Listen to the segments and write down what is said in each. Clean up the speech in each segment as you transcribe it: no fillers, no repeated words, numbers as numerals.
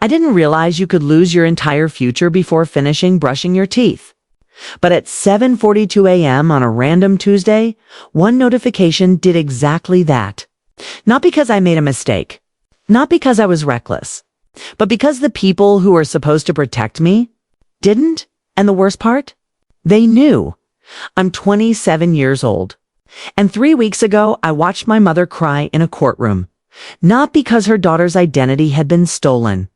I didn't realize you could lose your entire future before finishing brushing your teeth. But at 7:42 a.m. on a random Tuesday, one notification did exactly that. Not because I made a mistake, not because I was reckless, but because the people who were supposed to protect me didn't. And the worst part? They knew. I'm 27 years old. And 3 weeks ago, I watched my mother cry in a courtroom. Not because her daughter's identity had been stolen.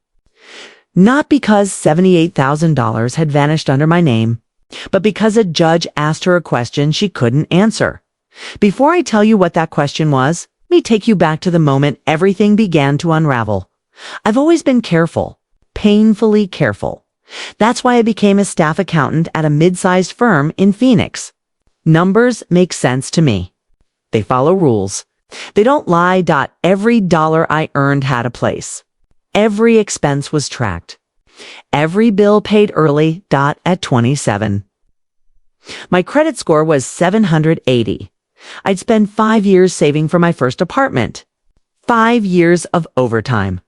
Not because $78,000 had vanished under my name, but because a judge asked her a question she couldn't answer. Before I tell you what that question was, let me take you back to the moment everything began to unravel. I've always been careful, painfully careful. That's why I became a staff accountant at a mid-sized firm in Phoenix. Numbers make sense to me. They follow rules. They don't lie. Every dollar I earned had a place. Every expense was tracked. Every bill paid early. At 27. My credit score was 780. I'd spent 5 years saving for my first apartment. 5 years of overtime.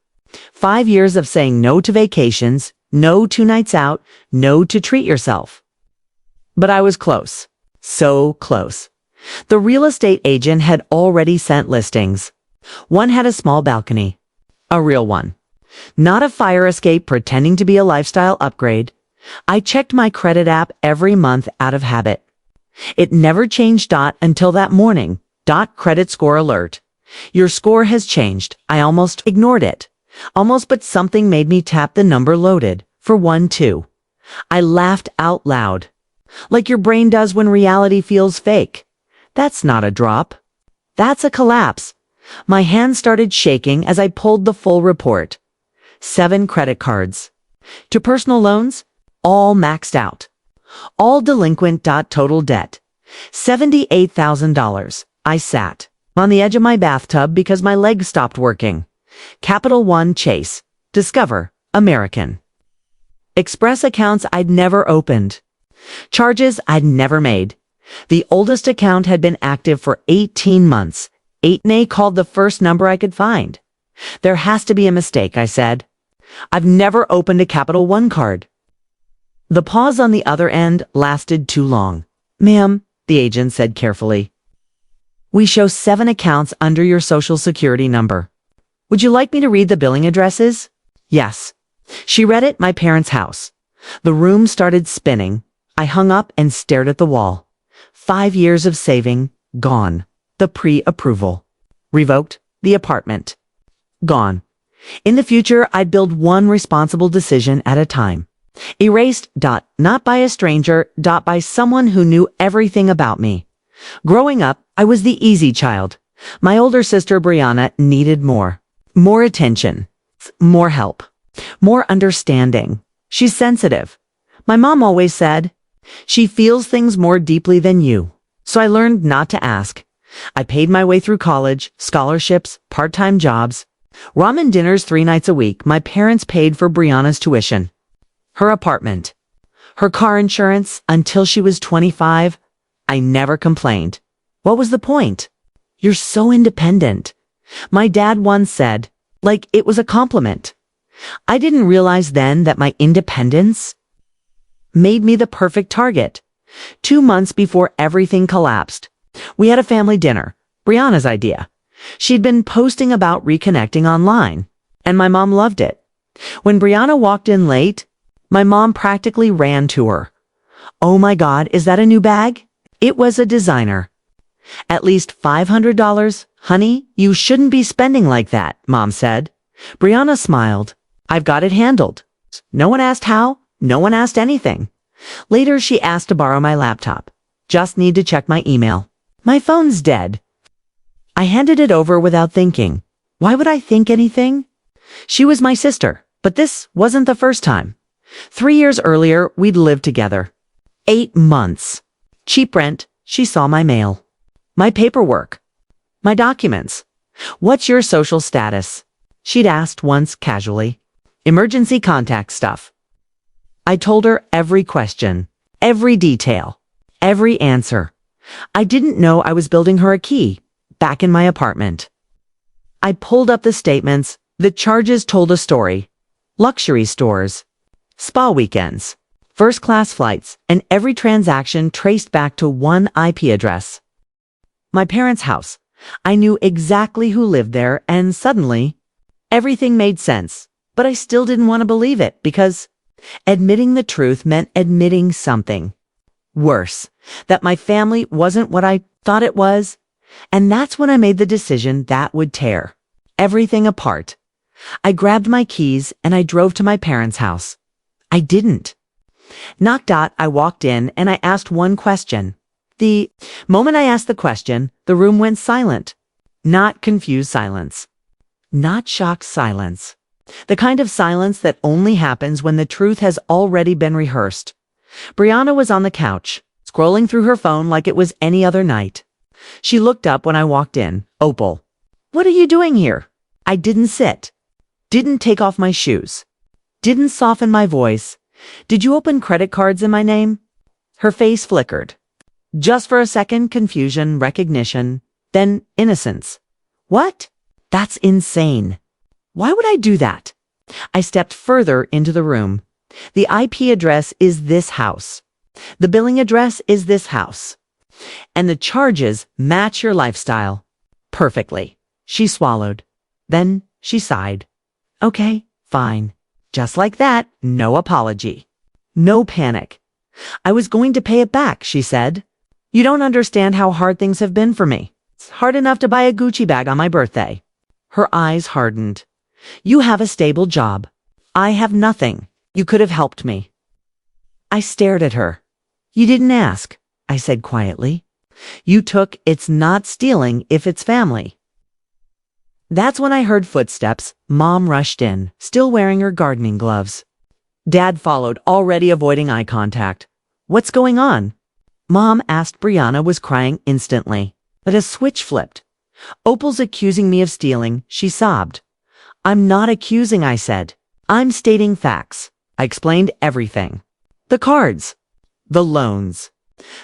5 years of saying no to vacations, no to nights out, no to treat yourself. But I was close. So close. The real estate agent had already sent listings. One had a small balcony. A real one. Not a fire escape pretending to be a lifestyle upgrade. I checked my credit app every month out of habit. It never changed. Until that morning. Credit score alert. Your score has changed. I almost ignored it. Almost, but something made me tap the number loaded. For 1-2. I laughed out loud. Like your brain does when reality feels fake. That's not a drop. That's a collapse. My hands started shaking as I pulled the full report. 7 credit cards. To personal loans, all maxed out. All delinquent. Total debt. $78,000. I sat on the edge of my bathtub because my legs stopped working. Capital One Chase. Discover. American. Express accounts I'd never opened. Charges I'd never made. The oldest account had been active for 18 months. 8A called the first number I could find. There has to be a mistake, I said. I've never opened a Capital One card. The pause on the other end lasted too long. Ma'am, the agent said carefully. We show 7 accounts under your social security number. Would you like me to read the billing addresses? Yes. She read it. My parents' house. The room started spinning. I hung up and stared at the wall. 5 years of saving, gone. The pre-approval. Revoked. The apartment. Gone. In the future, I'd build one responsible decision at a time. Erased. Not by a stranger. By someone who knew everything about me. Growing up, I was the easy child. My older sister, Brianna, needed more. More attention. More help. More understanding. She's sensitive. My mom always said, she feels things more deeply than you. So I learned not to ask. I paid my way through college, scholarships, part-time jobs. Ramen dinners 3 nights a week. My parents paid for Brianna's tuition. Her apartment. Her car insurance until she was 25. I never complained. What was the point? You're so independent. My dad once said, like it was a compliment. I didn't realize then that my independence made me the perfect target. 2 months before everything collapsed, we had a family dinner, Brianna's idea. She'd been posting about reconnecting online, and my mom loved it. When Brianna walked in late, my mom practically ran to her. Oh my God, is that a new bag? It was a designer. At least $500? Honey, you shouldn't be spending like that, Mom said. Brianna smiled. I've got it handled. No one asked how. No one asked anything. Later, she asked to borrow my laptop. Just need to check my email. My phone's dead. I handed it over without thinking. Why would I think anything? She was my sister, but this wasn't the first time. 3 years earlier, we'd lived together. 8 months. Cheap rent. She saw my mail. My paperwork. My documents. What's your social status? She'd asked once casually. Emergency contact stuff. I told her every question, every detail, every answer. I didn't know I was building her a key back in my apartment. I pulled up the statements. The charges told a story. luxury stores, spa weekends, first-class flights, and every transaction traced back to one IP address. My parents' house. I knew exactly who lived there, and suddenly, everything made sense. But I still didn't want to believe it because admitting the truth meant admitting something worse, that my family wasn't what I thought it was. And that's when I made the decision that would tear everything apart. I grabbed my keys and I drove to my parents' house. I didn't. I walked in and I asked one question. The moment I asked the question, the room went silent. Not confused silence. Not shocked silence. The kind of silence that only happens when the truth has already been rehearsed. Brianna was on the couch, scrolling through her phone like it was any other night. She looked up when I walked in. Opal, what are you doing here? I didn't sit. Didn't take off my shoes. Didn't soften my voice. Did you open credit cards in my name? Her face flickered. Just for a second, confusion, recognition, then innocence. What? That's insane. Why would I do that? I stepped further into the room. The IP address is this house. The billing address is this house. And the charges match your lifestyle. Perfectly. She swallowed. Then she sighed. Okay, fine. Just like that, no apology. No panic. I was going to pay it back, she said. You don't understand how hard things have been for me. It's hard enough to buy a Gucci bag on my birthday. Her eyes hardened. You have a stable job. I have nothing. You could have helped me. I stared at her. You didn't ask, I said quietly. You took it's not stealing if it's family. That's when I heard footsteps. Mom rushed in, still wearing her gardening gloves. Dad followed, already avoiding eye contact. What's going on? Mom asked. Brianna was crying instantly, but a switch flipped. Opal's accusing me of stealing, she sobbed. I'm not accusing, I said. I'm stating facts. I explained everything. The cards. The loans.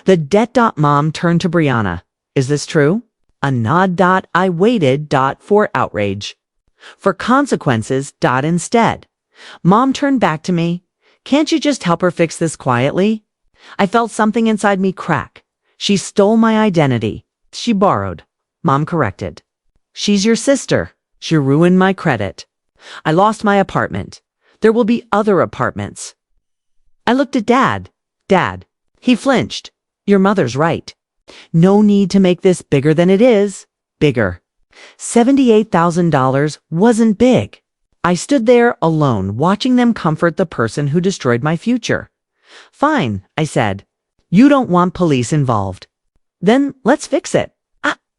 The debt. Mom turned to Brianna. Is this true? A nod. I waited. For outrage. For consequences. Instead. Mom turned back to me. Can't you just help her fix this quietly? I felt something inside me crack. She stole my identity. She borrowed. Mom corrected. She's your sister. She ruined my credit. I lost my apartment. There will be other apartments. I looked at Dad. Dad. He flinched. Your mother's right. No need to make this bigger than it is. Bigger. $78,000 wasn't big. I stood there alone, watching them comfort the person who destroyed my future. Fine, I said. You don't want police involved. Then let's fix it.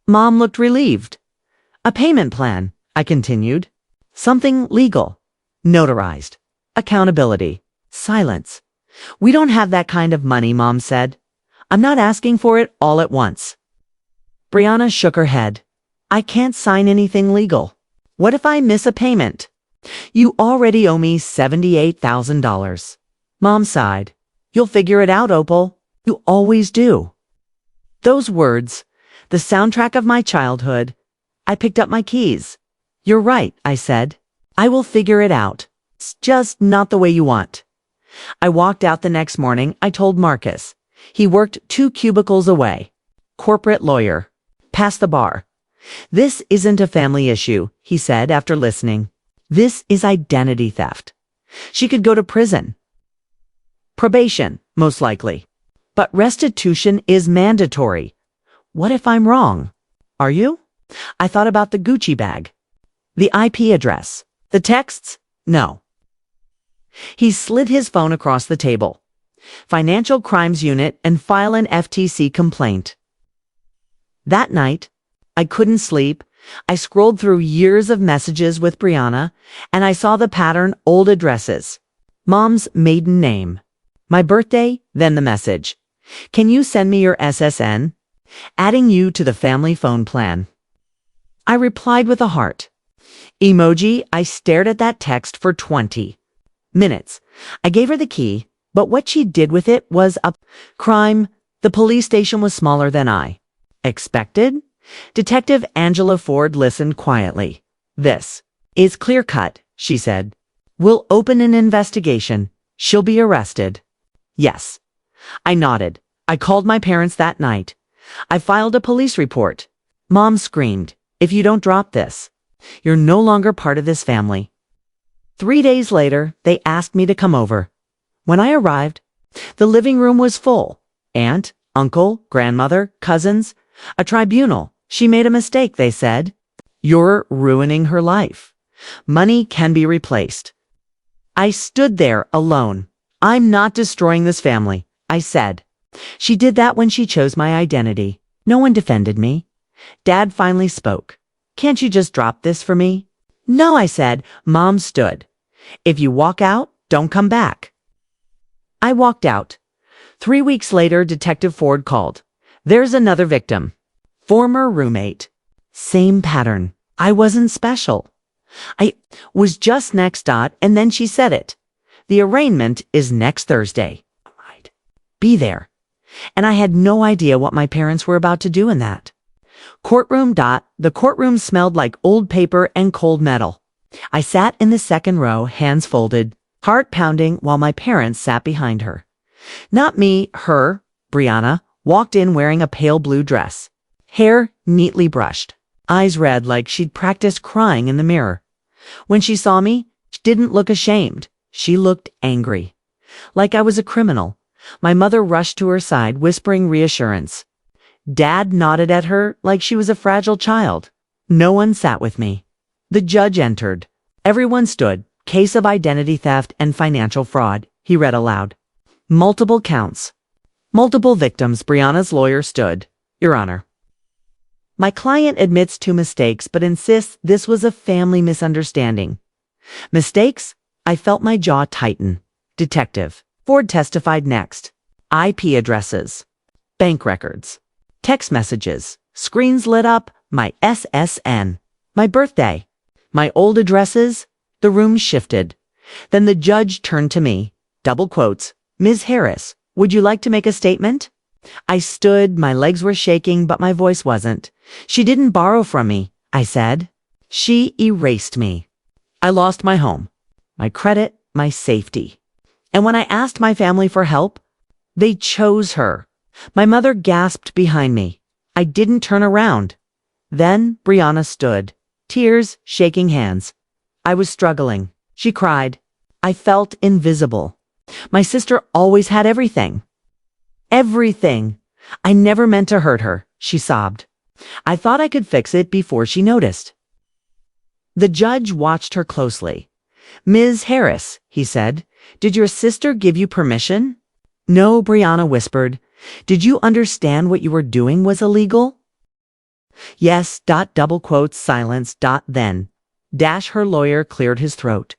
Mom looked relieved. A payment plan, I continued. Something legal. Notarized. Accountability. Silence. We don't have that kind of money, Mom said. I'm not asking for it all at once. Brianna shook her head. I can't sign anything legal. What if I miss a payment? You already owe me $78,000. Mom sighed. You'll figure it out, Opal. You always do. Those words, the soundtrack of my childhood. I picked up my keys. You're right, I said. I will figure it out. It's just not the way you want. I walked out the next morning. I told Marcus. He worked 2 cubicles away. Corporate lawyer. Past the bar. This isn't a family issue, he said after listening. This is identity theft. She could go to prison. Probation, most likely. But restitution is mandatory. What if I'm wrong? Are you? I thought about the Gucci bag. The IP address. The texts? No. He slid his phone across the table. Financial Crimes Unit and file an FTC complaint. That night, I couldn't sleep. I scrolled through years of messages with Brianna, and I saw the pattern: old addresses. Mom's maiden name. My birthday, then the message. Can you send me your SSN? Adding you to the family phone plan. I replied with a heart. Emoji. I stared at that text for 20 minutes. I gave her the key, but what she did with it was a crime. The police station was smaller than I expected. Detective Angela Ford listened quietly. This is clear-cut, she said. We'll open an investigation. She'll be arrested. Yes. I nodded. I called my parents that night. I filed a police report. Mom screamed, "If you don't drop this, you're no longer part of this family." 3 days later, they asked me to come over. When I arrived, the living room was full. Aunt, uncle, grandmother, cousins, a tribunal. She made a mistake, they said. You're ruining her life. Money can be replaced. I stood there alone. I'm not destroying this family, I said. She did that when she chose my identity. No one defended me. Dad finally spoke. Can't you just drop this for me? No, I said. Mom stood. If you walk out, don't come back. I walked out. 3 weeks later, Detective Ford called. There's another victim. Former roommate. Same pattern. I wasn't special. I was just next dot, and then she said it. The arraignment is next Thursday. I'd be there. And I had no idea what my parents were about to do in that. Courtroom dot. The courtroom smelled like old paper and cold metal. I sat in the second row, hands folded, heart pounding, while my parents sat behind her. Not me, her. Brianna walked in wearing a pale blue dress. Hair neatly brushed. Eyes red like she'd practiced crying in the mirror. When she saw me, she didn't look ashamed. She looked angry. Like I was a criminal. My mother rushed to her side, whispering reassurance. Dad nodded at her like she was a fragile child. No one sat with me. The judge entered. Everyone stood. Case of identity theft and financial fraud, he read aloud. Multiple counts. Multiple victims, Brianna's lawyer stood. Your Honor. My client admits to mistakes but insists this was a family misunderstanding. Mistakes? I felt my jaw tighten. Detective Ford testified next. IP addresses. Bank records. Text messages. Screens lit up. My SSN. My birthday. My old addresses. The room shifted. Then the judge turned to me. Double quotes. Ms. Harris, would you like to make a statement? I stood, my legs were shaking, but my voice wasn't. She didn't borrow from me, I said. She erased me. I lost my home, my credit, my safety. And when I asked my family for help, they chose her. My mother gasped behind me. I didn't turn around. Then Brianna stood, tears, shaking hands. I was struggling. She cried. I felt invisible. My sister always had everything. Everything. I never meant to hurt her, she sobbed. I thought I could fix it before she noticed. The judge watched her closely. Ms. Harris, he said, did your sister give you permission? No, Brianna whispered. Did you understand what you were doing was illegal? Yes, double quotes, silence, then. Her lawyer cleared his throat.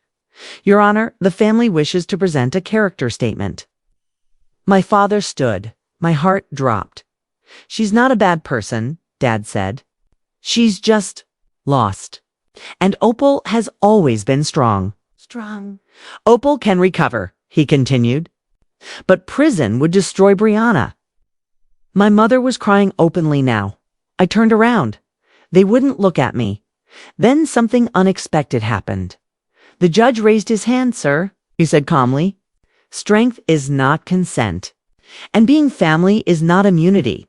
Your Honor, the family wishes to present a character statement. My father stood. My heart dropped. She's not a bad person, Dad said. She's just lost. And Opal has always been strong. Strong. Opal can recover, he continued. But prison would destroy Brianna. My mother was crying openly now. I turned around. They wouldn't look at me. Then something unexpected happened. The judge raised his hand, sir, he said calmly. Strength is not consent. And being family is not immunity.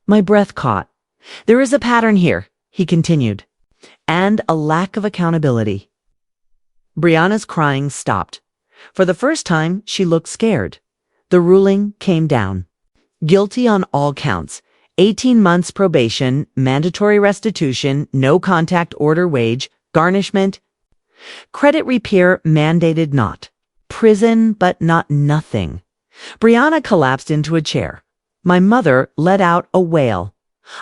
My breath caught. There is a pattern here, he continued, and a lack of accountability. Brianna's crying stopped. For the first time, she looked scared. The ruling came down. Guilty on all counts. 18 months probation, mandatory restitution, no contact order wage, garnishment. Credit repair mandated not. Prison, but not nothing. Brianna collapsed into a chair. My mother let out a wail.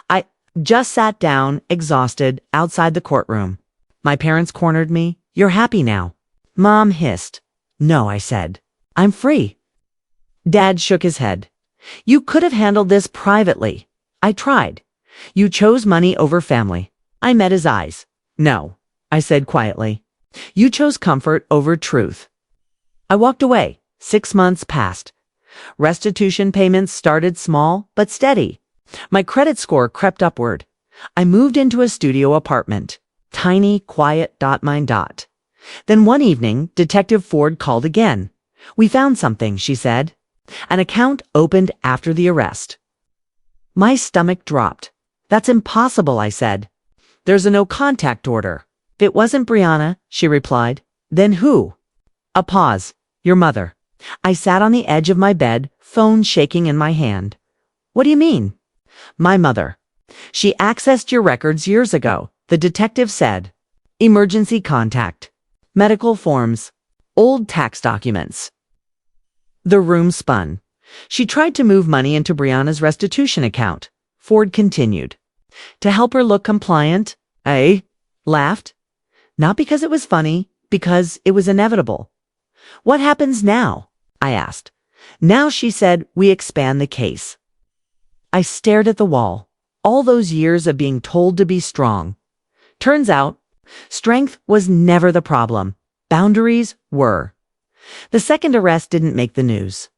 I just sat down, exhausted, outside the courtroom. My parents cornered me. You're happy now. Mom hissed. No, I said. I'm free. Dad shook his head. You could have handled this privately. I tried. You chose money over family. I met his eyes. No, I said quietly. You chose comfort over truth. I walked away. 6 months passed. Restitution payments started small but steady. My credit score crept upward. I moved into a studio apartment. Tiny, quiet, . Then one evening, Detective Ford called again. "We found something," she said. "An account opened after the arrest." My stomach dropped. "That's impossible," I said. "There's a no-contact order." "It wasn't Brianna," she replied. "Then who?" A pause. "Your mother." I sat on the edge of my bed, phone shaking in my hand. "What do you mean?" "My mother. She accessed your records years ago," the detective said. "Emergency contact. Medical forms. Old tax documents." The room spun. "She tried to move money into Brianna's restitution account," Ford continued. "To help her look compliant." I laughed. Not because it was funny, because it was inevitable. "What happens now?" I asked. "Now," she said, "we expand the case." I stared at the wall. All those years of being told to be strong. Turns out, strength was never the problem. Boundaries were. The second arrest didn't make the news.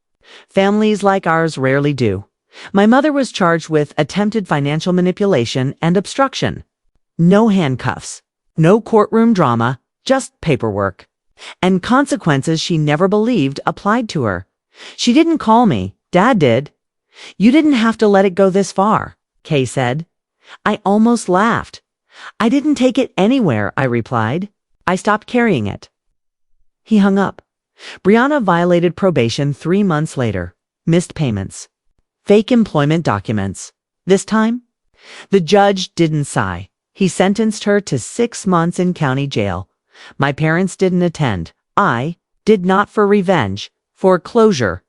Families like ours rarely do. My mother was charged with attempted financial manipulation and obstruction. No handcuffs. No courtroom drama, just paperwork. And consequences she never believed applied to her. She didn't call me. Dad did. "You didn't have to let it go this far," Kay said. I almost laughed. "I didn't take it anywhere," I replied. "I stopped carrying it." He hung up. Brianna violated probation 3 months later. Missed payments. Fake employment documents. This time, the judge didn't sigh. He sentenced her to 6 months in county jail. My parents didn't attend. I did not, for revenge, for closure.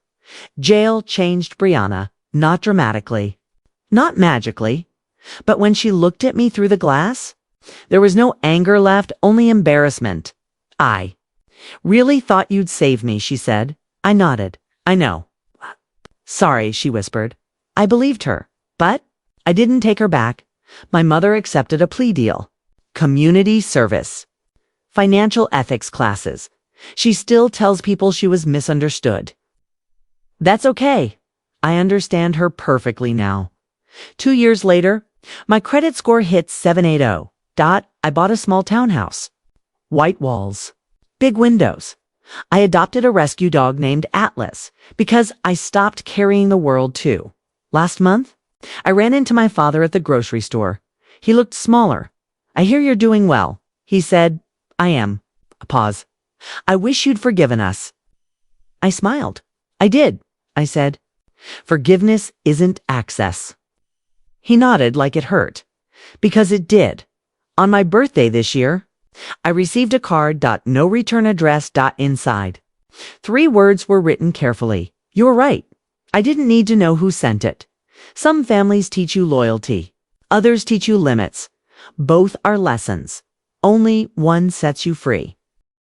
Jail changed Brianna, not dramatically, not magically. But when she looked at me through the glass, there was no anger left, only embarrassment. "I really thought you'd save me," she said. I nodded. "I know." "Sorry," she whispered. I believed her, but I didn't take her back. My mother accepted a plea deal. Community service. Financial ethics classes. She still tells people she was misunderstood. That's okay. I understand her perfectly now. 2 years later, my credit score hit 780. I bought a small townhouse. White walls. Big windows. I adopted a rescue dog named Atlas because I stopped carrying the world too. Last month, I ran into my father at the grocery store. He looked smaller. "I hear you're doing well," he said. "I am." A pause. "I wish you'd forgiven us." I smiled. "I did," I said. "Forgiveness isn't access." He nodded like it hurt. Because it did. On my birthday this year, I received a card. No return address. Inside. 3 words were written carefully. "You're right. I didn't need to know who sent it." Some families teach you loyalty. Others teach you limits. Both are lessons. Only one sets you free.